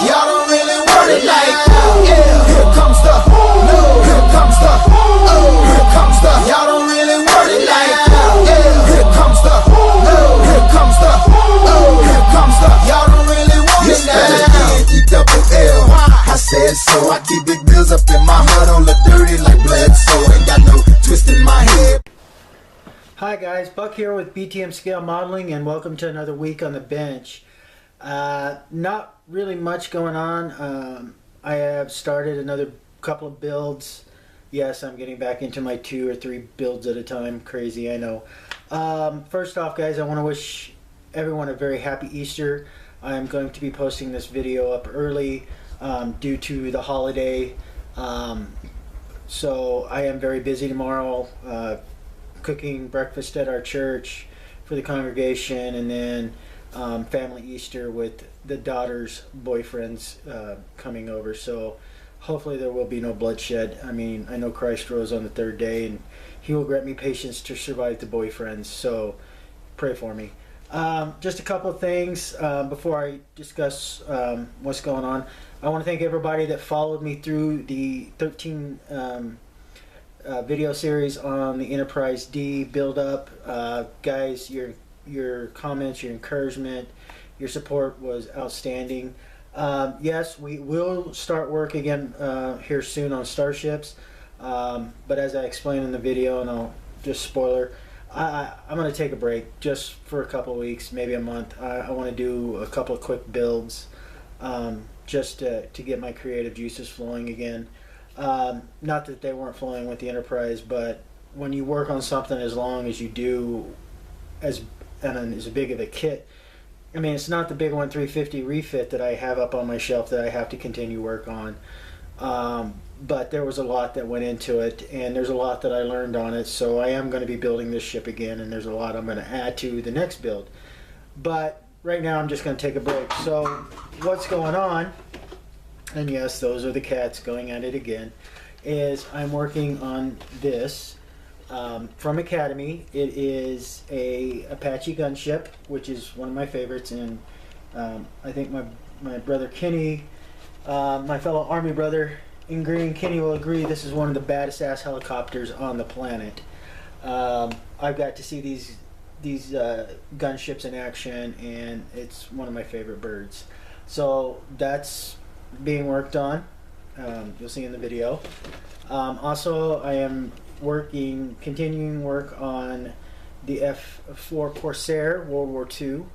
y'all don't really want it like that. Yeah. Here comes the, no. Here comes the, oh. Here comes the, y'all don't really want it like that. Yeah. Here comes the, no. Here comes the, oh. Here comes the, y'all don't really want it like that. E-double-L. I said so. I keep big bills up in my hood on the dirty like blood, so ain't got no twist in my head. Hi guys, Buck here with BTM Scale Modeling, and welcome to another week on the bench. Not really much going on. I have started another couple of builds. Yes, I'm getting back into my 2 or 3 builds at a time. Crazy, I know. First off, guys, I want to wish everyone a very happy Easter. I'm going to be posting this video up early due to the holiday. So I am very busy tomorrow, cooking breakfast at our church for the congregation, and then family Easter with the daughter's boyfriends coming over. So hopefully there will be no bloodshed. I mean, I know Christ rose on the 3rd day, and he will grant me patience to survive the boyfriends, so pray for me. Just a couple of things before I discuss what's going on. I want to thank everybody that followed me through the 13 video series on the Enterprise D build up. Guys, your comments, your encouragement, your support was outstanding. Yes, we will start work again here soon on starships, but as I explained in the video, and I'll just spoiler, I'm going to take a break just for a couple of weeks, maybe a month. I want to do a couple of quick builds just to get my creative juices flowing again. Not that they weren't flowing with the Enterprise, but when you work on something as long as you do, as big of a kit, I mean, it's not the big 350 refit that I have up on my shelf that I have to continue work on. But there was a lot that went into it, and there's a lot that I learned on it, so I am going to be building this ship again, and there's a lot I'm going to add to the next build. But right now I'm just going to take a break. So what's going on, and yes, those are the cats going at it again, is I'm working on this from Academy. It is a Apache gunship, which is one of my favorites, and I think my brother Kenny, my fellow Army brother in green, Kenny, will agree this is one of the baddest ass helicopters on the planet. I've got to see these gunships in action, and it's one of my favorite birds. So that's being worked on. You'll see in the video. Also, I am continuing work on the F-4 Corsair, World War II.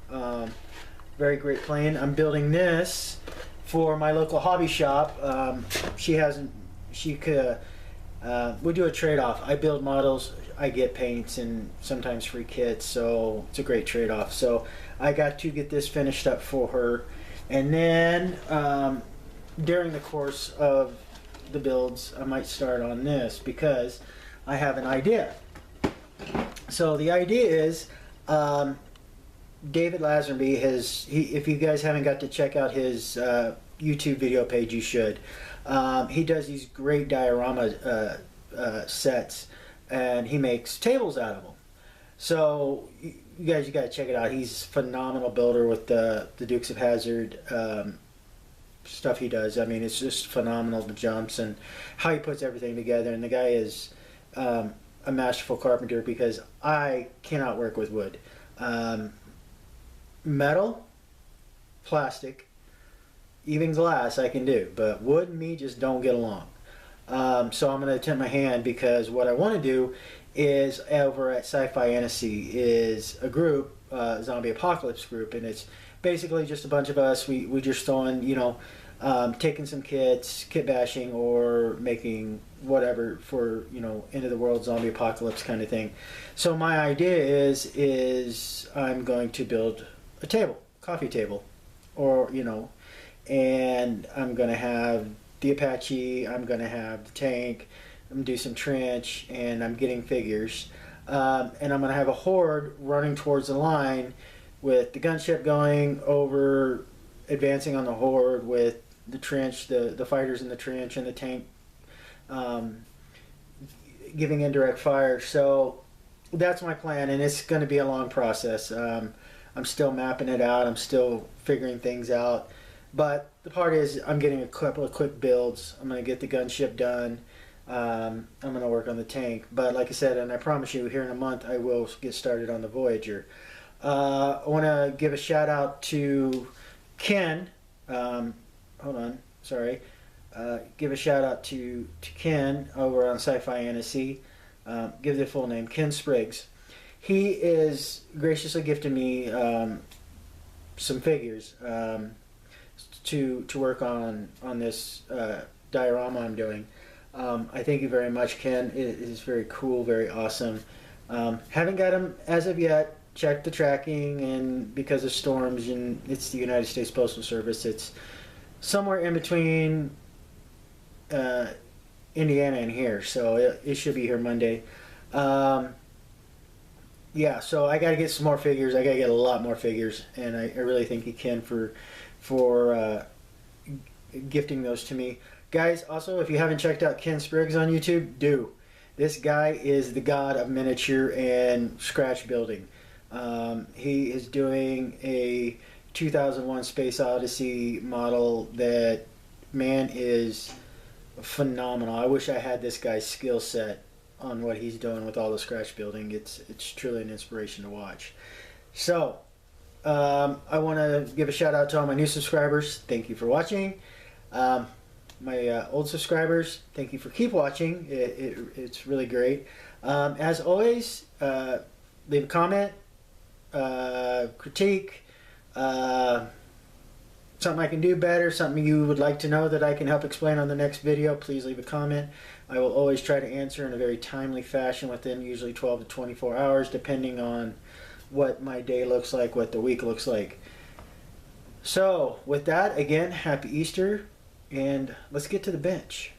Very great plane. I'm building this for my local hobby shop. We do a trade-off. I build models, I get paints and sometimes free kits, so it's a great trade-off. So I got to get this finished up for her, and then during the course of the builds I might start on this because I have an idea. So the idea is David Lazenby if you guys haven't got to check out his YouTube video page, you should. He does these great diorama sets, and he makes tables out of them. So you got to check it out. He's a phenomenal builder with the Dukes of Hazzard stuff he does. I mean, it's just phenomenal, the jumps and how he puts everything together. And the guy is a masterful carpenter, because I cannot work with wood. Metal, plastic, even glass I can do, but wood and me just don't get along. So I'm going to attempt my hand, because what I want to do is, over at Sci-Fi Annecy is a group, zombie apocalypse group, and it's basically just a bunch of us. We just throwing, taking some kits, kit bashing, or making whatever for, end of the world zombie apocalypse kind of thing. So my idea is I'm going to build a table, coffee table, or and I'm going to have the Apache, I'm going to have the tank, I'm going to do some trench, and I'm getting figures. And I'm going to have a horde running towards the line with the gunship going over, advancing on the horde with the trench, the fighters in the trench, and the tank giving indirect fire. So that's my plan, and it's going to be a long process. I'm still mapping it out. I'm still figuring things out. But the part is, I'm getting a couple of quick builds. I'm going to get the gunship done. I'm going to work on the tank. But like I said, and I promise you, here in a month, I will get started on the Voyager. I want to give a shout out to Ken. Hold on, sorry. Give a shout out to Ken over on Sci-Fi Annecy. Give the full name, Ken Spriggs. He is graciously gifting me some figures to work on this diorama I'm doing. I thank you very much, Ken. It is very cool, very awesome. Haven't got them as of yet. Checked the tracking, and because of storms, and it's the United States Postal Service, it's somewhere in between Indiana and here, so it should be here Monday. Yeah, so I got to get some more figures. I got to get a lot more figures, and I really thank you, Ken, for gifting those to me. Guys, also, if you haven't checked out Ken Spriggs on YouTube, do. This guy is the god of miniature and scratch building. He is doing a 2001 Space Odyssey model that, man, is phenomenal. I wish I had this guy's skill set on what he's doing with all the scratch building. It's truly an inspiration to watch. So, I want to give a shout out to all my new subscribers. Thank you for watching. My old subscribers, thank you for keep watching. It's really great. As always, leave a comment, critique, something I can do better, something you would like to know that I can help explain on the next video, please leave a comment. I will always try to answer in a very timely fashion within usually 12 to 24 hours, depending on what my day looks like, what the week looks like. So, with that, again, happy Easter, and let's get to the bench.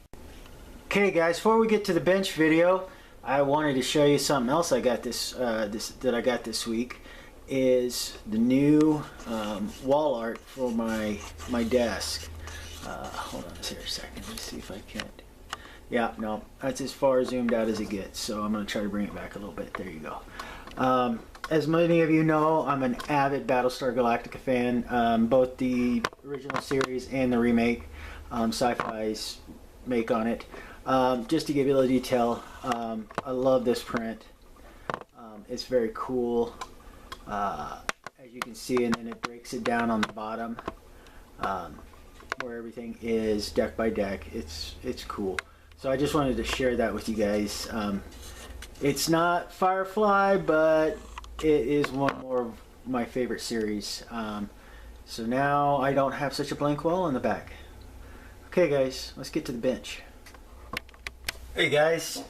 Okay guys, before we get to the bench video, I wanted to show you something else I got that I got this week. Is the new wall art for my desk. Hold on here a second. Let me see if I can. Yeah, no, that's as far zoomed out as it gets. So I'm going to try to bring it back a little bit. There you go. As many of you know, I'm an avid Battlestar Galactica fan. Both the original series and the remake, Sci-Fi's make on it. Just to give you a little detail, I love this print. It's very cool. As you can see, and then it breaks it down on the bottom where everything is deck by deck. It's cool. So I just wanted to share that with you guys. It's not Firefly, but it is one more of my favorite series. So now I don't have such a blank wall on the back. Okay guys, let's get to the bench. Hey guys,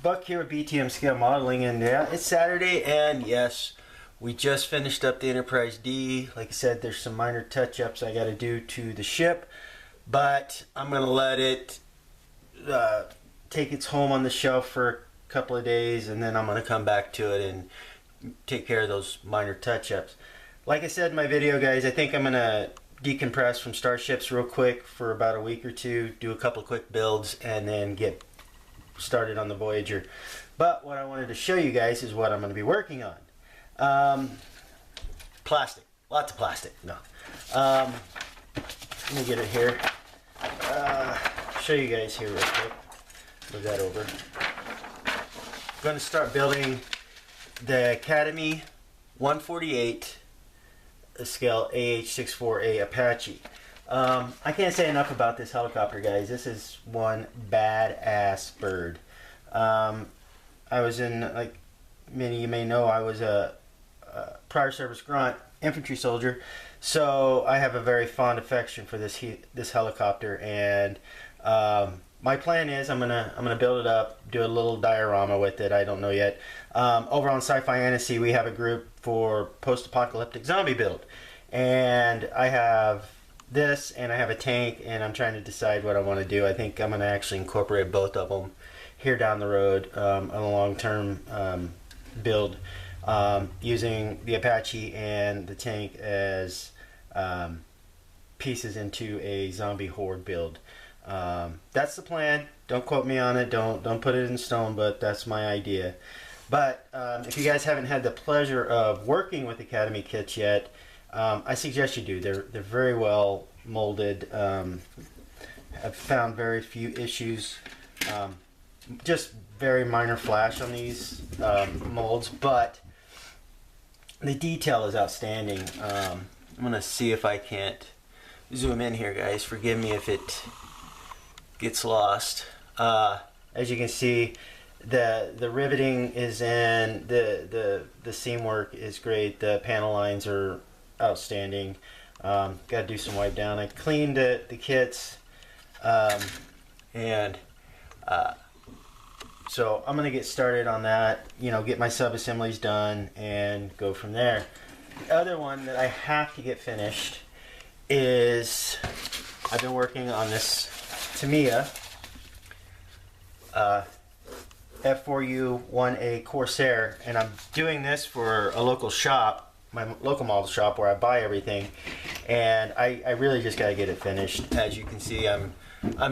Buck here with BTM Scale Modeling, and yeah, it's Saturday, and yes, we just finished up the Enterprise D. Like I said, there's some minor touch-ups I got to do to the ship, but I'm going to let it take its home on the shelf for a couple of days, and then I'm going to come back to it and take care of those minor touch-ups. Like I said in my video, guys, I think I'm going to decompress from Starships real quick for about a week or two, do a couple of quick builds, and then get started on the Voyager. But what I wanted to show you guys is what I'm going to be working on. Plastic, lots of plastic. No, let me get it here. Show you guys here real quick. Move that over. I'm going to start building the Academy 148 scale AH-64 Apache. I can't say enough about this helicopter, guys. This is one badass bird. I was in, like many of you may know, I was a prior service grunt infantry soldier, so I have a very fond affection for this helicopter, and my plan is I'm gonna build it up, do a little diorama with it. I don't know yet. Over on Sci-Fi Annecy, we have a group for post-apocalyptic zombie build, and I have this and I have a tank, and I'm trying to decide what I want to do. I think I'm gonna actually incorporate both of them here down the road on a long-term build, using the Apache and the tank as pieces into a zombie horde build. That's the plan. Don't quote me on it. Don't put it in stone, but that's my idea. But if you guys haven't had the pleasure of working with Academy kits yet, I suggest you do. They're very well molded. I've found very few issues. Just very minor flash on these molds, but the detail is outstanding. I'm gonna see if I can't zoom in here, guys. Forgive me if it gets lost. As you can see, the riveting is in, the seam work is great. The panel lines are outstanding. Got to do some wipe down. I cleaned the kits, and so I'm gonna get started on that. You know, get my sub assemblies done and go from there. The other one that I have to get finished is I've been working on this Tamiya F4U 1A Corsair, and I'm doing this for a local shop, my local model shop where I buy everything, and I really just got to get it finished. As you can see, I'm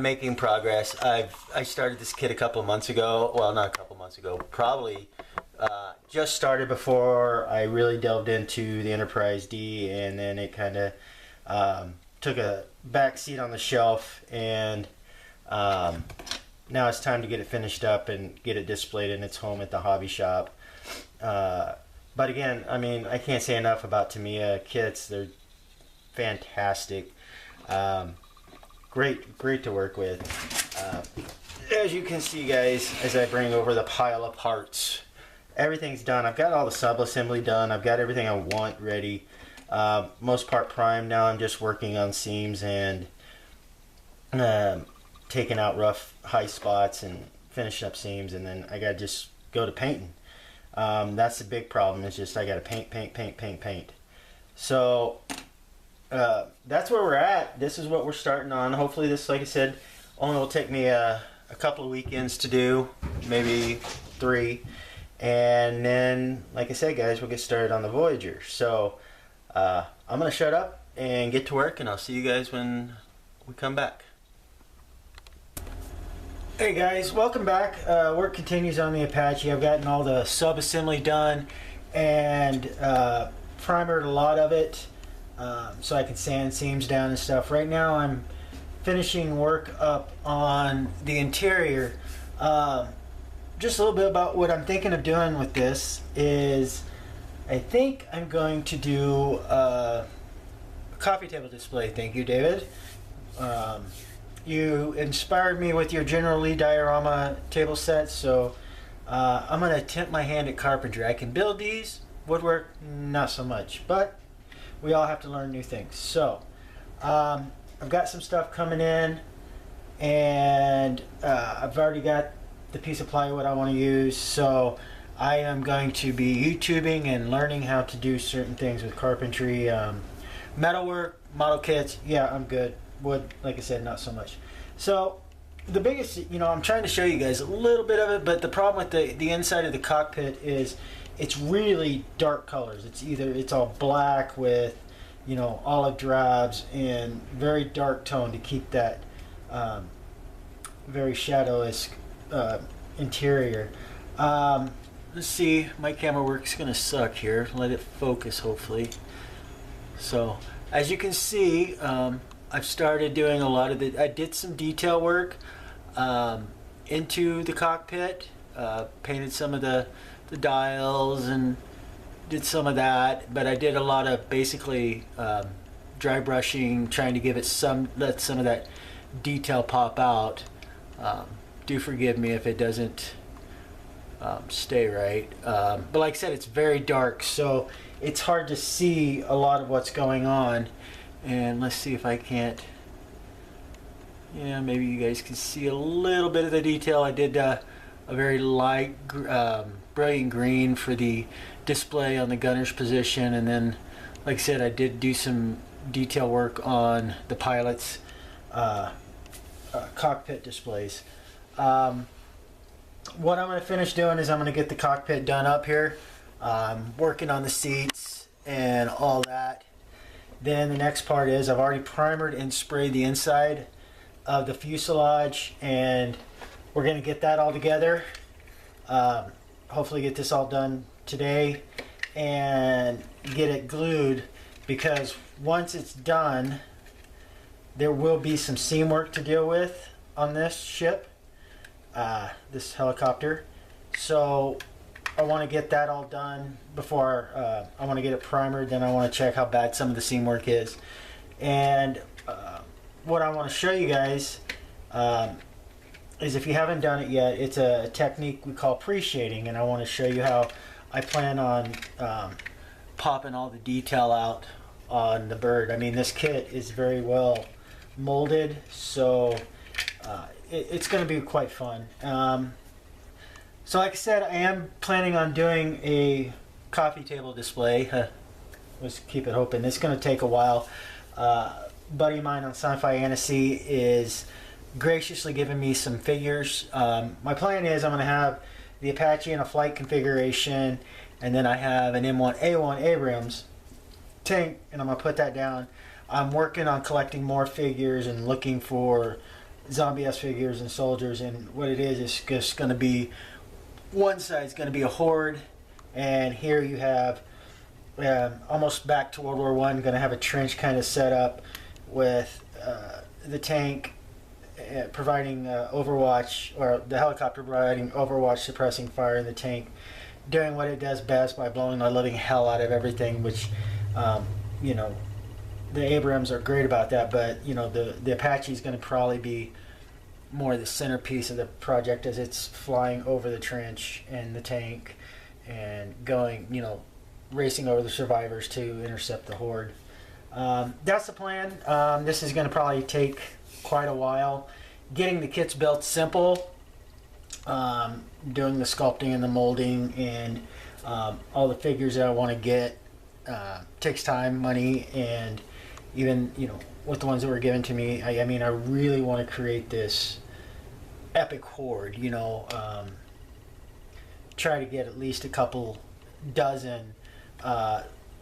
making progress. I started this kit a couple of months ago. Well, not a couple of months ago, probably just started before I really delved into the Enterprise D, and then it kind of took a back seat on the shelf, and now it's time to get it finished up and get it displayed in its home at the hobby shop. But again, I mean, I can't say enough about Tamiya kits. They're fantastic. Great to work with. As you can see, guys, as I bring over the pile of parts, everything's done. I've got all the sub-assembly done. I've got everything I want ready. Most part primed. Now I'm just working on seams and taking out rough high spots and finishing up seams, and then I gotta just go to painting. That's the big problem, is just I gotta paint. So that's where we're at. This is what we're starting on. Hopefully this, like I said, only will take me a couple of weekends to do, maybe 3, and then, like I said, guys, we'll get started on the Voyager. So I'm gonna shut up and get to work, and I'll see you guys when we come back. Hey guys, welcome back. Work continues on the Apache. I've gotten all the sub-assembly done and primered a lot of it, so I can sand seams down and stuff. Right now I'm finishing work up on the interior. Just a little bit about what I'm thinking of doing with this is I think I'm going to do a coffee table display. Thank you, David. You inspired me with your General Lee diorama table set, so I'm going to attempt my hand at carpentry. I can build these, woodwork, not so much, but we all have to learn new things. So I've got some stuff coming in, and I've already got the piece of plywood I want to use, so I am going to be YouTubing and learning how to do certain things with carpentry. Metalwork, model kits, yeah, I'm good. Wood, like I said, not so much. So the biggest, I'm trying to show you guys a little bit of it, but the problem with the inside of the cockpit is it's really dark colors. It's all black with olive drabs and very dark tone to keep that very shadow-esque interior. Let's see, my camera work's gonna suck here. Let it focus, hopefully. So as you can see, I've started doing a lot of I did some detail work into the cockpit, painted some of the dials and did some of that, but I did a lot of basically dry brushing, trying to give it let some of that detail pop out. Do forgive me if it doesn't stay right, but like I said, it's very dark, so it's hard to see a lot of what's going on. And let's see if I can't, maybe you guys can see a little bit of the detail. I did a very light brilliant green for the display on the gunner's position, and then like I said, I did do some detail work on the pilot's cockpit displays. What I'm going to finish doing is I'm going to get the cockpit done up here, working on the seats and all that. Then the next part is I've already primered and sprayed the inside of the fuselage, and we're going to get that all together. hopefully get this all done today and get it glued, because once it's done, there will be some seam work to deal with on this ship, this helicopter. So I want to get that all done before I want to get it primered. Then I want to check how bad some of the seam work is. And what I want to show you guys is, if you haven't done it yet, it's a technique we call pre-shading, and I want to show you how I plan on popping all the detail out on the bird. I mean, this kit is very well molded, so it's going to be quite fun. So like I said, I am planning on doing a coffee table display. Let's keep it open. It's going to take a while. Buddy of mine on Sci-Fi Annecy is graciously giving me some figures. My plan is I'm going to have the Apache in a flight configuration, and then I have an M1A1 Abrams tank, and I'm going to put that down. I'm working on collecting more figures and looking for zombie-esque figures and soldiers, and what it is just going to be, one side's going to be a horde, and here you have almost back to World War I, going to have a trench kind of set up with the tank providing overwatch, or the helicopter providing overwatch, suppressing fire, in the tank doing what it does best by blowing the living hell out of everything, which you know, the Abrams are great about that, but you know, the Apache is going to probably be more the centerpiece of the project, as it's flying over the trench and the tank and going, you know, racing over the survivors to intercept the horde. That's the plan. This is going to probably take quite a while. Getting the kits built simple, doing the sculpting and the molding and all the figures that I want to get takes time, money, and even, you know, with the ones that were given to me, I mean, I really want to create this epic horde, you know, try to get at least a couple dozen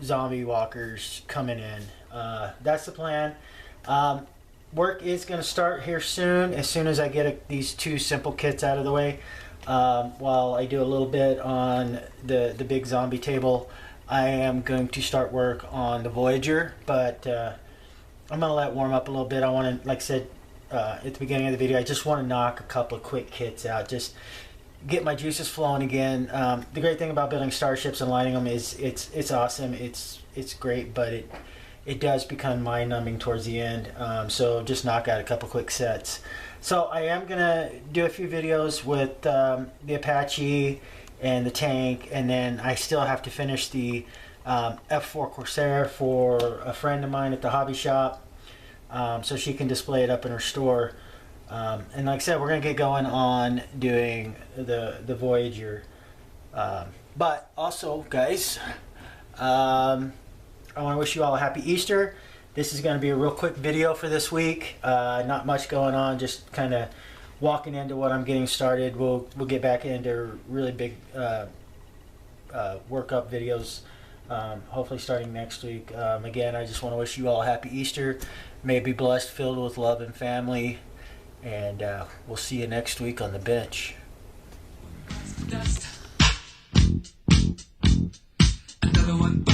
zombie walkers coming in. That's the plan. Work is going to start here soon, as soon as I get these two simple kits out of the way. While I do a little bit on the big zombie table, I am going to start work on the Voyager, but I'm going to let it warm up a little bit. I want to, like I said at the beginning of the video, I just want to knock a couple of quick kits out, just get my juices flowing again. The great thing about building starships and lighting them is it's awesome, it's great, but it does become mind-numbing towards the end. So just knock out a couple quick sets. So I am gonna do a few videos with the Apache and the tank, and then I still have to finish the F4 Corsair for a friend of mine at the hobby shop, so she can display it up in her store. And like I said, we're gonna get going on doing the Voyager. But also, guys, I want to wish you all a happy Easter. This is going to be a real quick video for this week. Not much going on, just kind of walking into what I'm getting started. We'll get back into really big workup videos, hopefully starting next week. Again, I just want to wish you all a happy Easter. May it be blessed, filled with love and family, and we'll see you next week on the bench. Another one.